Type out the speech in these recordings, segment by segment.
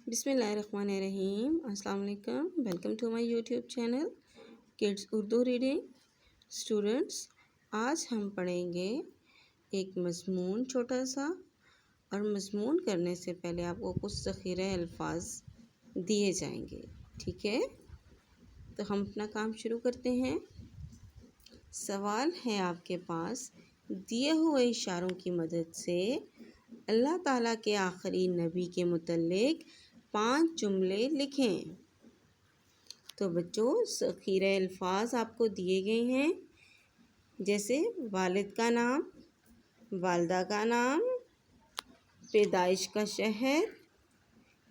بسم اللہ الرحمن الرحیم۔ السلام علیکم، welcome to my YouTube channel kids Urdu reading. Students, آج ہم پڑھیں گے ایک مضمون چھوٹا سا، اور مضمون کرنے سے پہلے آپ کو کچھ ذخیرہ الفاظ دیے جائیں گے، ٹھیک ہے؟ تو ہم اپنا کام شروع کرتے ہیں۔ سوال ہے آپ کے پاس، دیے ہوئے اشاروں کی مدد سے اللہ تعالیٰ کے آخری نبی کے متعلق 5 جملے لکھیں۔ تو بچوں، ذخیرہ الفاظ آپ کو دیے گئے ہیں، جیسے والد کا نام، والدہ کا نام، پیدائش کا شہر،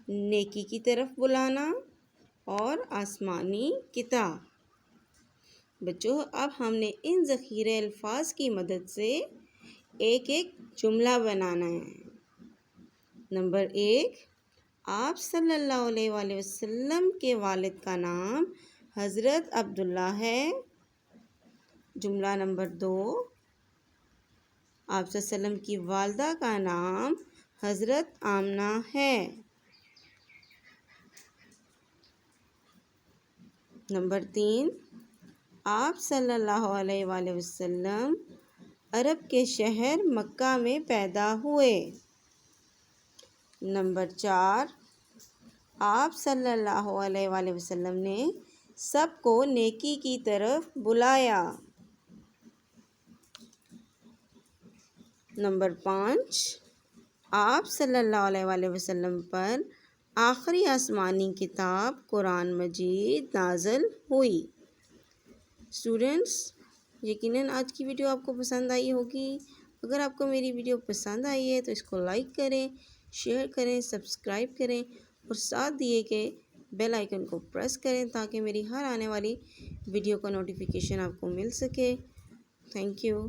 نیکی کی طرف بلانا اور آسمانی کتاب۔ بچوں، اب ہم نے ان ذخیرہ الفاظ کی مدد سے ایک ایک جملہ بنانا ہے۔ نمبر 1، آپ صلی اللہ علیہ وآلہ وسلم کے والد کا نام حضرت عبداللہ ہے۔ جملہ نمبر 2، آپ صلی اللہ علیہ وسلم کی والدہ کا نام حضرت آمنہ ہے۔ نمبر 3، آپ صلی اللہ علیہ وآلہ وسلم عرب کے شہر مکہ میں پیدا ہوئے۔ نمبر 4، آپ صلی اللہ علیہ وآلہ وسلم نے سب کو نیکی کی طرف بلایا۔ نمبر 5، آپ صلی اللہ علیہ وآلہ وسلم پر آخری آسمانی کتاب قرآن مجید نازل ہوئی۔ اسٹوڈنٹس، یقیناً آج کی ویڈیو آپ کو پسند آئی ہوگی۔ اگر آپ کو میری ویڈیو پسند آئی ہے تو اس کو لائک کریں، شیئر کریں، سبسکرائب کریں اور ساتھ دیے گئے بیل آئیکن کو پریس کریں تاکہ میری ہر آنے والی ویڈیو کا نوٹیفیکیشن آپ کو مل سکے۔ Thank you.